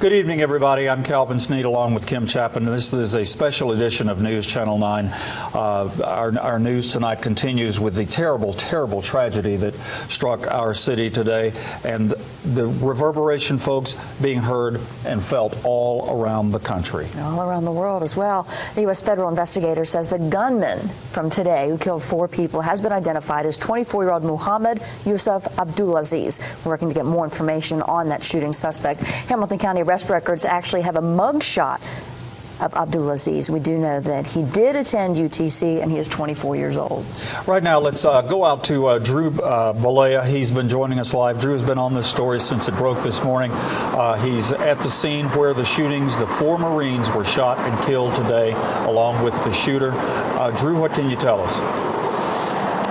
Good evening, everybody. I'm Calvin Sneed along with Kim Chapman. This is a special edition of News Channel 9. Our news tonight continues with the terrible, terrible tragedy that struck our city today, and the reverberation, folks, being heard and felt all around the country. All around the world as well. The U.S. federal investigator says the gunman from today who killed 4 people has been identified as 24-year-old Muhammad Yusuf Abdulaziz. We're working to get more information on that shooting suspect. Hamilton County arrest records actually have a mugshot of Abdulaziz. We do know that he did attend UTC and he is 24 years old. Right now, let's go out to Drew Balea. He's been joining us live. Drew has been on this story since it broke this morning. He's at the scene where the shootings, the 4 Marines were shot and killed today, along with the shooter. Drew, what can you tell us?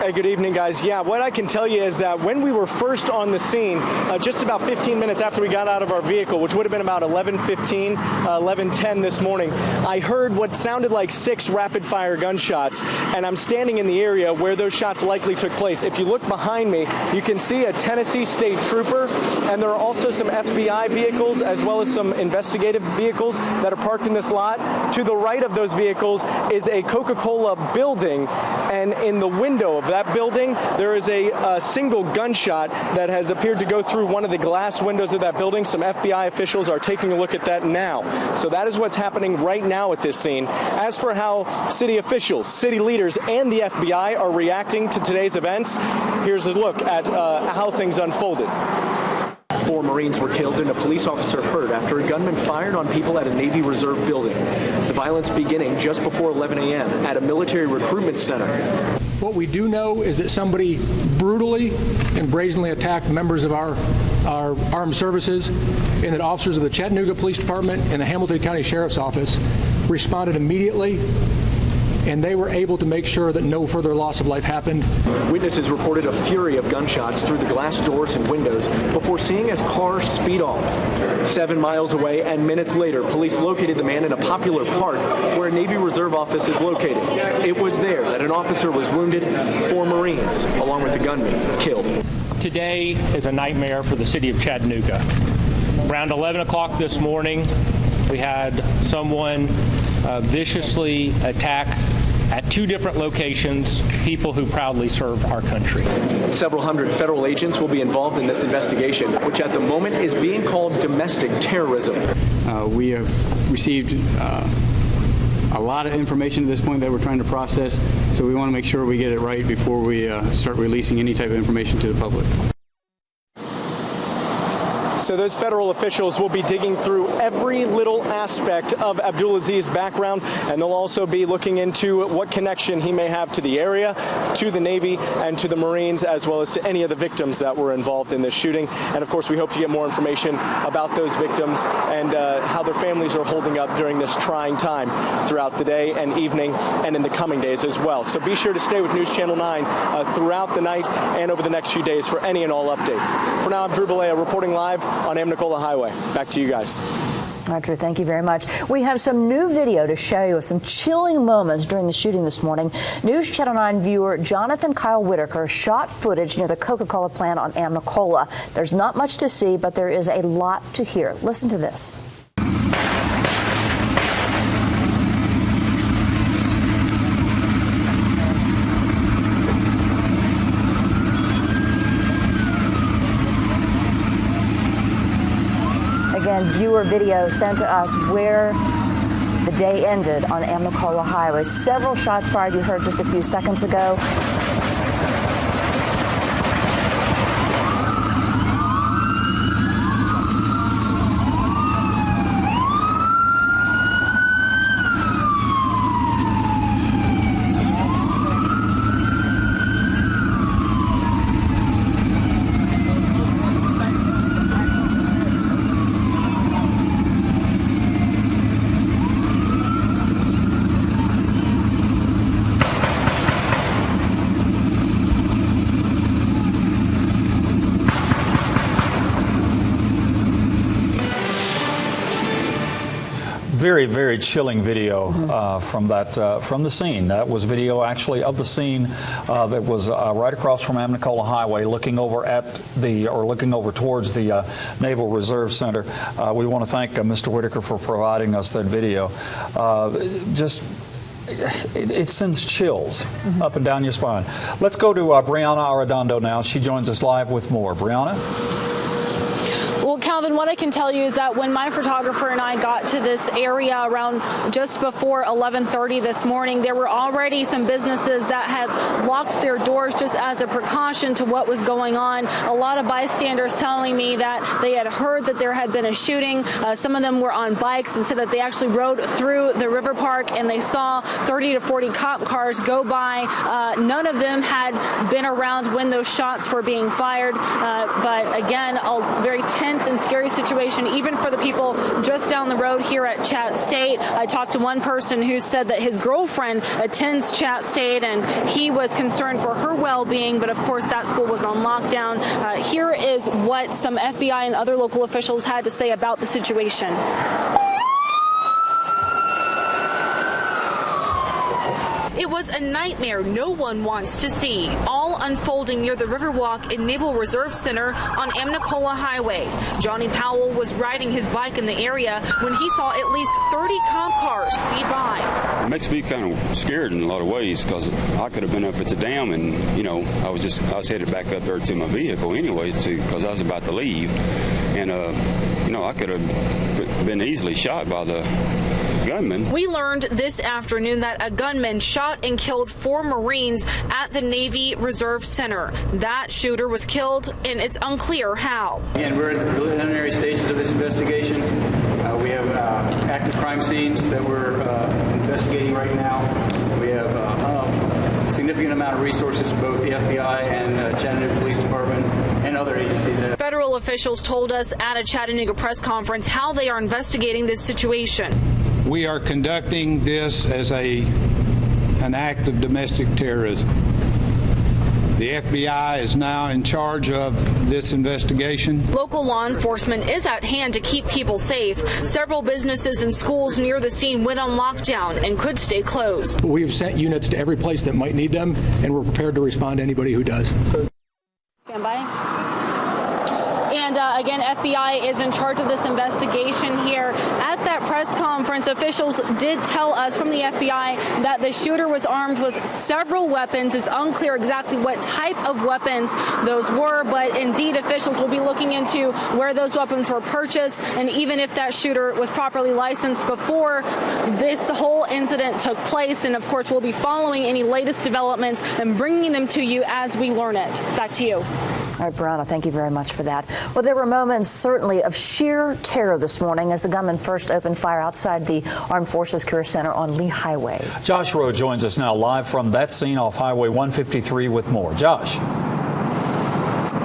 Hey, good evening, guys. Yeah, what I can tell you is that when we were first on the scene, just about 15 minutes after we got out of our vehicle, which would have been about 11:15, 11:10 this morning, I heard what sounded like 6 rapid-fire gunshots, and I'm standing in the area where those shots likely took place. If you look behind me, you can see a Tennessee State Trooper, and there are also some FBI vehicles as well as some investigative vehicles that are parked in this lot. To the right of those vehicles is a Coca-Cola building, and in the window of that building, there is a single gunshot that has appeared to go through one of the glass windows of that building. Some FBI officials are taking a look at that now. So that is what's happening right now at this scene. As for how city officials, city leaders, and the FBI are reacting to today's events, here's a look at how things unfolded. 4 Marines were killed and a police officer hurt after a gunman fired on people at a Navy Reserve building. The violence beginning just before 11 a.m. at a military recruitment center. What we do know is that somebody brutally and brazenly attacked members of our armed services, and that officers of the Chattanooga Police Department and the Hamilton County Sheriff's Office responded immediately, and they were able to make sure that no further loss of life happened. Witnesses reported a fury of gunshots through the glass doors and windows before seeing as cars speed off. 7 miles away and minutes later, police located the man in a popular park where a Navy Reserve office is located. It was there that an officer was wounded, 4 Marines, along with the gunman, killed. Today is a nightmare for the city of Chattanooga. Around 11 o'clock this morning, we had someone viciously attack at 2 different locations people who proudly serve our country. Several hundred federal agents will be involved in this investigation, which at the moment is being called domestic terrorism. We have received a lot of information at this point that we're trying to process, so we want to make sure we get it right before we start releasing any type of information to the public. So those federal officials will be digging through every little aspect of Abdulaziz's background, and they'll also be looking into what connection he may have to the area, to the Navy, and to the Marines, as well as to any of the victims that were involved in this shooting. And of course, we hope to get more information about those victims and how their families are holding up during this trying time throughout the day and evening and in the coming days as well. So be sure to stay with News Channel 9 throughout the night and over the next few days for any and all updates. For now, I'm Drew Balea reporting live on Amnicola Highway. Back to you guys. All right, Drew, thank you very much. We have some new video to show you of some chilling moments during the shooting this morning. News Channel 9 viewer Jonathan Kyle Whitaker shot footage near the Coca-Cola plant on Amnicola. There's not much to see, but there is a lot to hear. Listen to this. Again, viewer video sent to us where the day ended on Amnicola Highway. Several shots fired, you heard just a few seconds ago. very, very chilling video from the scene. That was video actually of the scene that was right across from Amnicola Highway, looking over towards the Naval Reserve Center. We want to thank Mr. Whitaker for providing us that video. It sends chills up and down your spine. Let's go to Brianna Arredondo now. She joins us live with more. Brianna? Well, Calvin, what I can tell you is that when my photographer and I got to this area around just before 11:30 this morning, there were already some businesses that had locked their doors just as a precaution to what was going on. A lot of bystanders telling me that they had heard that there had been a shooting. Some of them were on bikes and said that they actually rode through the river park and they saw 30 to 40 cop cars go by. None of them had been around when those shots were being fired. But again, a very tense and scary situation, even for the people just down the road here at Chat State. I talked to one person who said that his girlfriend attends Chat State and he was concerned for her well-being, but of course that school was on lockdown. Here is what some FBI and other local officials had to say about the situation. It was a nightmare no one wants to see, all unfolding near the Riverwalk in Naval Reserve Center on Amnicola Highway. Johnny Powell was riding his bike in the area when he saw at least 30 cop cars speed by. It makes me kind of scared in a lot of ways because I could have been up at the dam and, you know, I was headed back up there to my vehicle anyway because I was about to leave. And, you know, I could have been easily shot by the gunman. We learned this afternoon that a gunman shot and killed 4 Marines at the Navy Reserve Center. That shooter was killed, and it's unclear how. And we're at the preliminary stages of this investigation. We have active crime scenes that we're investigating right now. We have a significant amount of resources from both the FBI and Chattanooga Police Department and other agencies. Federal officials told us at a Chattanooga press conference how they are investigating this situation. We are conducting this as an act of domestic terrorism. The FBI is now in charge of this investigation. Local law enforcement is at hand to keep people safe. Several businesses and schools near the scene went on lockdown and could stay closed. We've sent units to every place that might need them, and we're prepared to respond to anybody who does. Stand by. And again, FBI is in charge of this investigation here. At that press conference, officials did tell us from the FBI that the shooter was armed with several weapons. It's unclear exactly what type of weapons those were, but indeed officials will be looking into where those weapons were purchased and even if that shooter was properly licensed before this whole incident took place. And of course, we'll be following any latest developments and bringing them to you as we learn it. Back to you. All right, Brianna, thank you very much for that. Well, there were moments certainly of sheer terror this morning as the gunman first opened fire outside the Armed Forces Career Center on Lee Highway. Josh Rowe joins us now live from that scene off Highway 153 with more. Josh.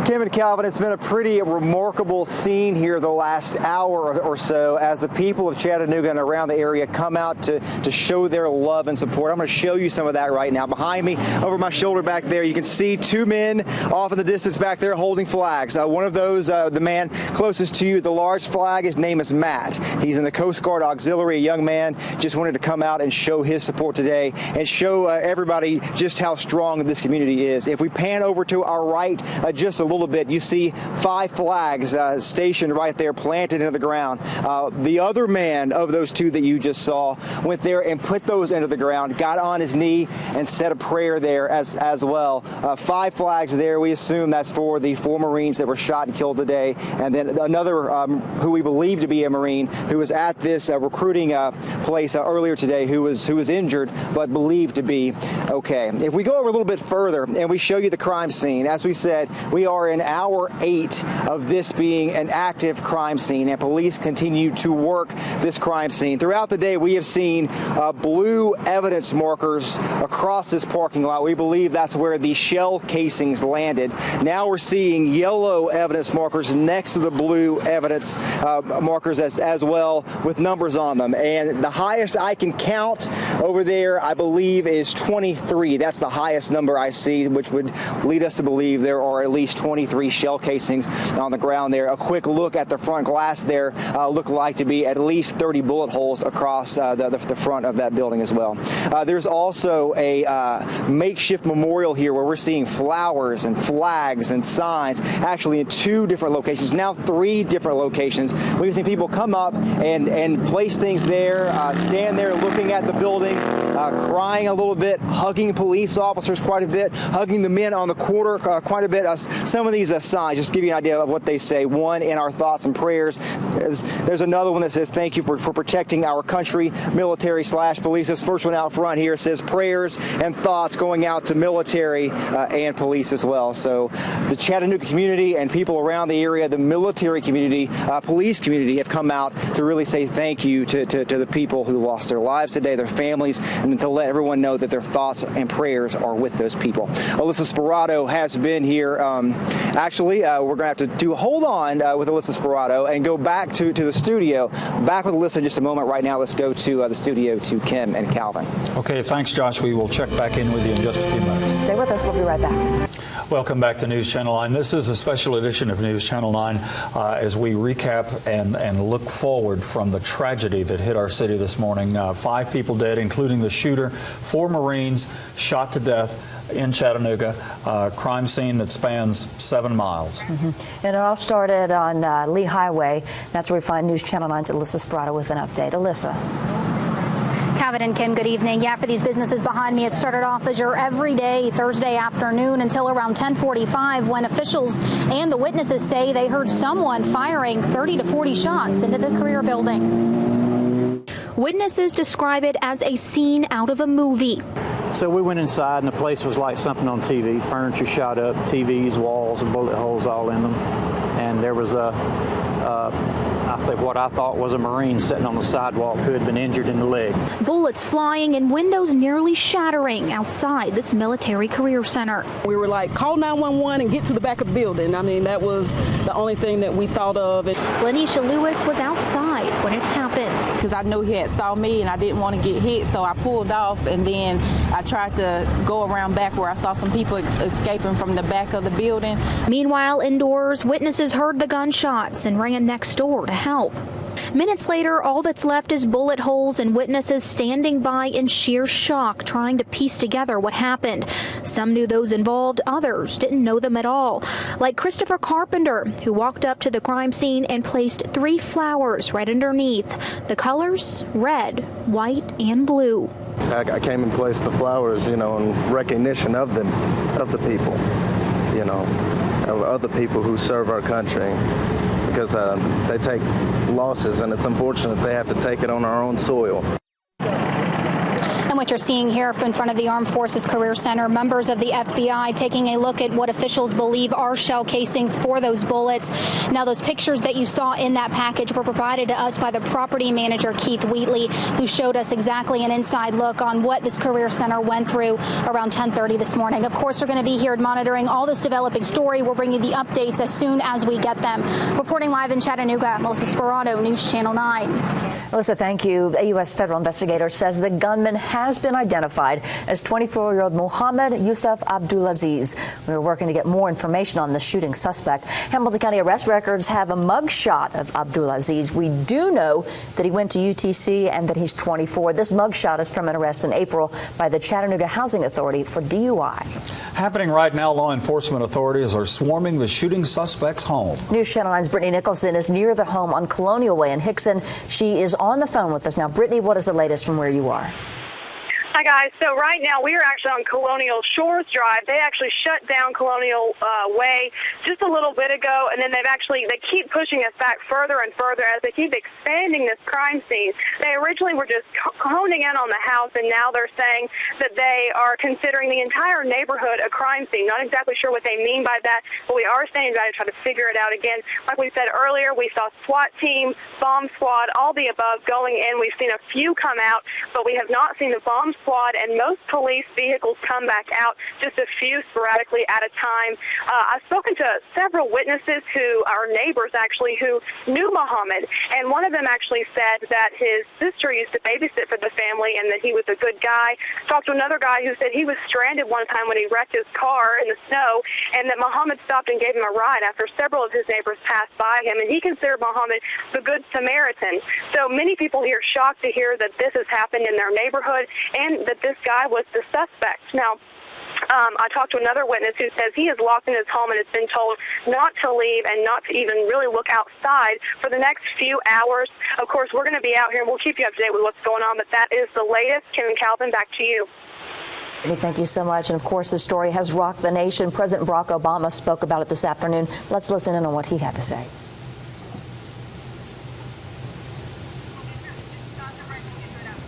Kim and Calvin, it's been a pretty remarkable scene here the last hour or so as the people of Chattanooga and around the area come out to show their love and support. I'm going to show you some of that right now. Behind me, over my shoulder back there, you can see 2 men off in the distance back there holding flags. One of those, the man closest to you, the large flag, his name is Matt. He's in the Coast Guard Auxiliary, a young man, just wanted to come out and show his support today and show everybody just how strong this community is. If we pan over to our right just a little bit, you see 5 flags stationed right there, planted into the ground. The other man of those 2 that you just saw went there and put those into the ground, got on his knee and said a prayer there as well. 5 flags there. We assume that's for the 4 Marines that were shot and killed today, and then another who we believe to be a Marine who was at this recruiting place earlier today who was injured but believed to be okay. If we go over a little bit further and we show you the crime scene, as we said, we are in hour 8 of this being an active crime scene, and police continue to work this crime scene. Throughout the day, we have seen blue evidence markers across this parking lot. We believe that's where the shell casings landed. Now we're seeing yellow evidence markers next to the blue evidence markers as well, with numbers on them. And the highest I can count over there, I believe, is 23. That's the highest number I see, which would lead us to believe there are at least 20 23 shell casings on the ground there. A quick look at the front glass there looked like to be at least 30 bullet holes across the front of that building as well. There's also a makeshift memorial here where we're seeing flowers and flags and signs actually in 2 different locations, now 3 different locations. We've seen people come up and place things there, stand there looking at the buildings, crying a little bit, hugging police officers quite a bit, hugging the men on the quarter quite a bit. Some of these signs, just to give you an idea of what they say. One, in our thoughts and prayers. There's another one that says, thank you for protecting our country, military/police. This first one out front here says prayers and thoughts going out to military and police as well. So the Chattanooga community and people around the area, the military community, police community have come out to really say thank you to the people who lost their lives today, their families, and to let everyone know that their thoughts and prayers are with those people. Alyssa Sperato has been here. Actually, we're going to have to hold on with Alyssa Sperato and go back to the studio. Back with Alyssa in just a moment. Right now, let's go to the studio to Kim and Calvin. Okay, thanks, Josh. We will check back in with you in just a few minutes. Stay with us. We'll be right back. Welcome back to News Channel 9. This is a special edition of News Channel 9 as we recap and look forward from the tragedy that hit our city this morning. 5 people dead, including the shooter, 4 Marines shot to death in Chattanooga, crime scene that spans 7 miles. And it all started on Lee Highway. That's where we find News Channel 9's Alyssa Sperato with an update. Alyssa. Calvin and Kim, good evening. Yeah, for these businesses behind me, it started off as your everyday Thursday afternoon until around 10:45 when officials and the witnesses say they heard someone firing 30 to 40 shots into the Career Building. Witnesses describe it as a scene out of a movie. So we went inside and the place was like something on TV. Furniture shot up, TVs, walls, and bullet holes all in them. And there was what I thought was a Marine sitting on the sidewalk who had been injured in the leg. Bullets flying and windows nearly shattering outside this military career center. We were like, call 911 and get to the back of the building. I mean, that was the only thing that we thought of. Lanisha Lewis was outside when it happened. Because I knew he had saw me and I didn't want to get hit, so I pulled off and then I tried to go around back where I saw some people escaping from the back of the building. Meanwhile, indoors, witnesses heard the gunshots and ran next door to help. Minutes later, all that's left is bullet holes and witnesses standing by in sheer shock, trying to piece together what happened. Some knew those involved, others didn't know them at all. Like Christopher Carpenter, who walked up to the crime scene and placed 3 flowers right underneath. The colors, red, white, and blue. I came and placed the flowers, in recognition of them, of the people, of other people who serve our country. Because they take losses, and it's unfortunate they have to take it on our own soil. And what you're seeing here in front of the Armed Forces Career Center, members of the FBI taking a look at what officials believe are shell casings for those bullets. Now, those pictures that you saw in that package were provided to us by the property manager, Keith Wheatley, who showed us exactly an inside look on what this career center went through around 10:30 this morning. Of course, we're going to be here monitoring all this developing story. We'll bring you the updates as soon as we get them. Reporting live in Chattanooga, Melissa Sperato, News Channel 9. Melissa, thank you. A U.S. federal investigator says the gunman has been identified as 24-year-old Mohammed Yusuf Abdulaziz. We are working to get more information on the shooting suspect. Hamilton County arrest records have a mugshot of Abdulaziz. We do know that he went to UTC and that he's 24. This mugshot is from an arrest in April by the Chattanooga Housing Authority for DUI. Happening right now, law enforcement authorities are swarming the shooting suspect's home. News Channel 9's Brittany Nicholson is near the home on Colonial Way in Hickson. She is on the phone with us now. Brittany, what is the latest from where you are? Hi, guys. So right now we are actually on Colonial Shores Drive. They actually shut down Colonial Way just a little bit ago, and then they keep pushing us back further and further as they keep expanding this crime scene. They originally were just honing in on the house, and now they're saying that they are considering the entire neighborhood a crime scene. Not exactly sure what they mean by that, but we are standing by to try to figure it out again. Like we said earlier, we saw SWAT team, bomb squad, all the above going in. We've seen a few come out, but we have not seen the bomb squad, and most police vehicles come back out, just a few sporadically at a time. I've spoken to several witnesses who are neighbors, actually, who knew Muhammad, and one of them actually said that his sister used to babysit for the family and that he was a good guy. Talked to another guy who said he was stranded one time when he wrecked his car in the snow, and that Muhammad stopped and gave him a ride after several of his neighbors passed by him, and he considered Muhammad the Good Samaritan. So many people here shocked to hear that this has happened in their neighborhood and that this guy was the suspect. Now, I talked to another witness who says he is locked in his home and has been told not to leave and not to even really look outside for the next few hours. Of course, we're going to be out here and we'll keep you up to date with what's going on, but that is the latest. Kim and Calvin, back to you. Thank you so much. And of course, this story has rocked the nation. President Barack Obama spoke about it this afternoon. Let's listen in on what he had to say.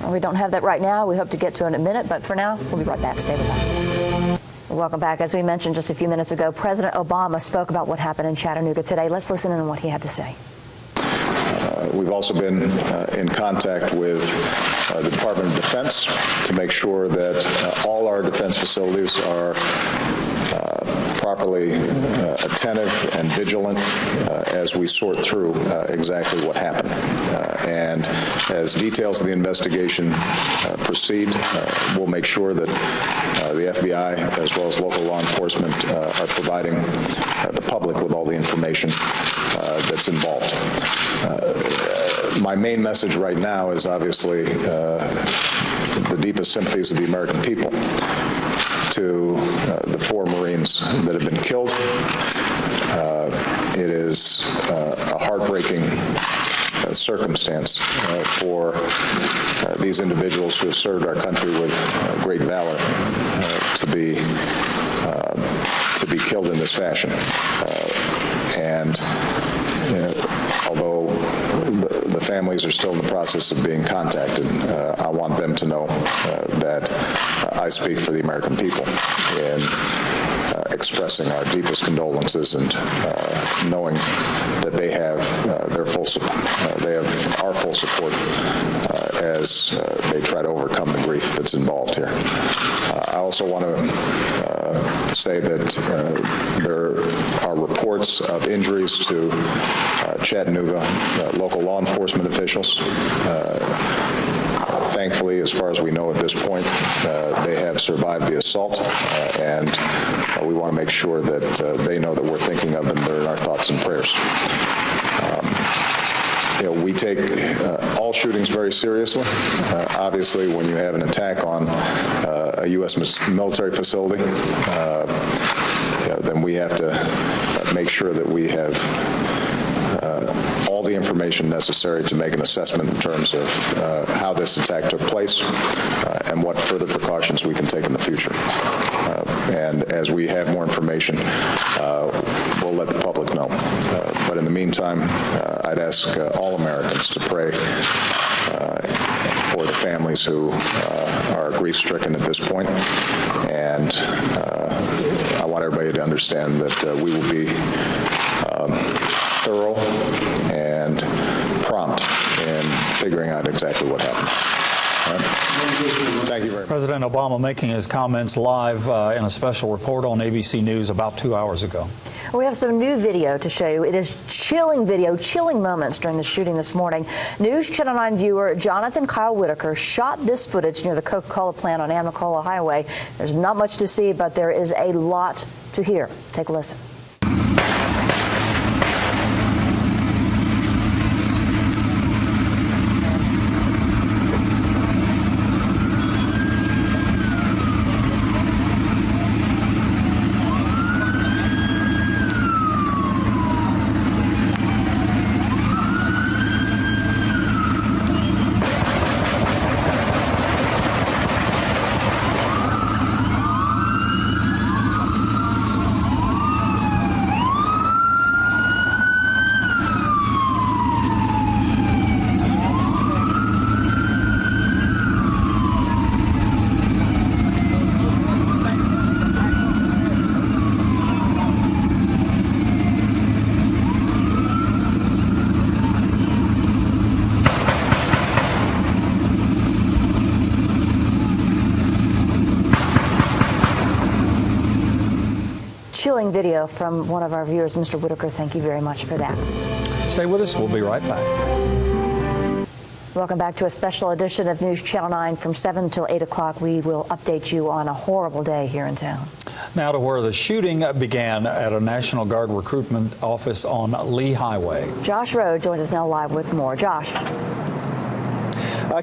Well, we don't have that right now. We hope to get to it in a minute, but for now, we'll be right back. Stay with us. Welcome back. As we mentioned just a few minutes ago, President Obama spoke about what happened in Chattanooga today. Let's listen in on what he had to say. We've also been in contact with the Department of Defense to make sure that all our defense facilities are properly attentive and vigilant as we sort through exactly what happened. And as details of the investigation proceed, we'll make sure that the FBI as well as local law enforcement are providing the public with all the information that's involved. My main message right now is obviously the deepest sympathies of the American people to the 4 Marines that have been killed. It is a heartbreaking circumstance for these individuals who have served our country with great valor to be killed in this fashion. And although the families are still in the process of being contacted, I want them to know that I speak for the American people in expressing our deepest condolences and knowing that they have their full support. They have our full support as they try to overcome the grief that's involved here. I also want to say that there are reports of injuries to Chattanooga local law enforcement officials. Thankfully, as far as we know at this point, they have survived the assault, and we want to make sure that they know that we're thinking of them. They're in our thoughts and prayers. We take all shootings very seriously. Obviously, when you have an attack on a U.S. military facility, then we have to make sure that we have all the information necessary to make an assessment in terms of how this attack took place and what further precautions we can take in the future. And as we have more information, we'll let the public know. But in the meantime, I'd ask all Americans to pray for the families who are grief-stricken at this point. And I want everybody to understand that we will be thorough and prompt in figuring out exactly what happened. Thank you very much. President Obama making his comments live in a special report on ABC News about 2 hours ago. We have some new video to show you. It is chilling video, chilling moments during the shooting this morning. News Channel 9 viewer Jonathan Kyle Whitaker shot this footage near the Coca-Cola plant on Amicola Highway. There's not much to see, but there is a lot to hear. Take a listen. chilling video from one of our viewers. Mr. Whitaker, thank you very much for that. Stay with us. We'll be right back. Welcome back to a special edition of News Channel 9 from 7 till 8 o'clock. We will update you on a horrible day here in town. Now to where the shooting began at a National Guard recruitment office on Lee Highway. Josh Rowe joins us now live with more. Josh.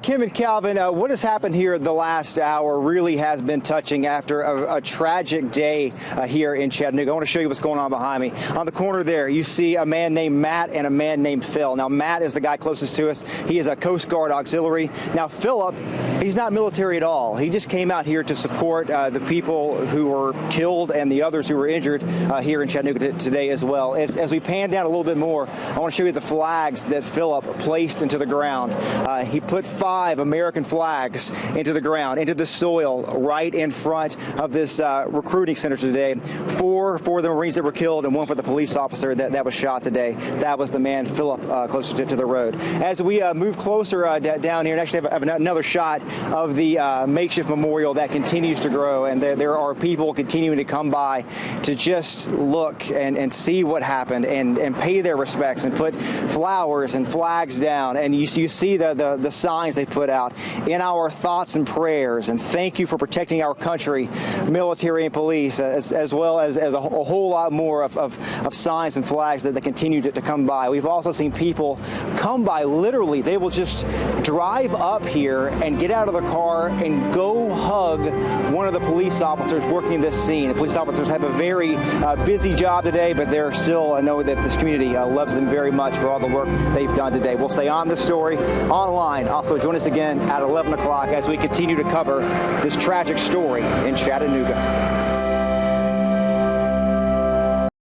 Kim and Calvin, what has happened here the last hour really has been touching after a tragic day here in Chattanooga. I want to show you what's going on behind me. On the corner there, you see a man named Matt and a man named Phil. Now, Matt is the guy closest to us. He is a Coast Guard auxiliary. Now, Philip, he's not military at all. He just came out here to support the people who were killed and the others who were injured here in Chattanooga today as well. As we pan down a little bit more, I want to show you the flags that Philip placed into the ground. He put 5 American flags into the ground, into the soil, right in front of this recruiting center today. 4 for the Marines that were killed and 1 for the police officer that was shot today. That was the man, Philip, closer to the road. As we move closer down here, and actually have another shot of the makeshift memorial that continues to grow, and there are people continuing to come by to just look and see what happened and pay their respects and put flowers and flags down. And you see the signs they put out in our thoughts and prayers, and thank you for protecting our country, military and police, as well as a whole lot more of signs and flags that continue to come by. We've also seen people come by literally. They will just drive up here and get out of the car and go hug one of the police officers working this scene. The police officers have a very busy job today, but they're still, I know that this community loves them very much for all the work they've done today. We'll stay on this story online. Also, join us again at 11 o'clock as we continue to cover this tragic story in Chattanooga.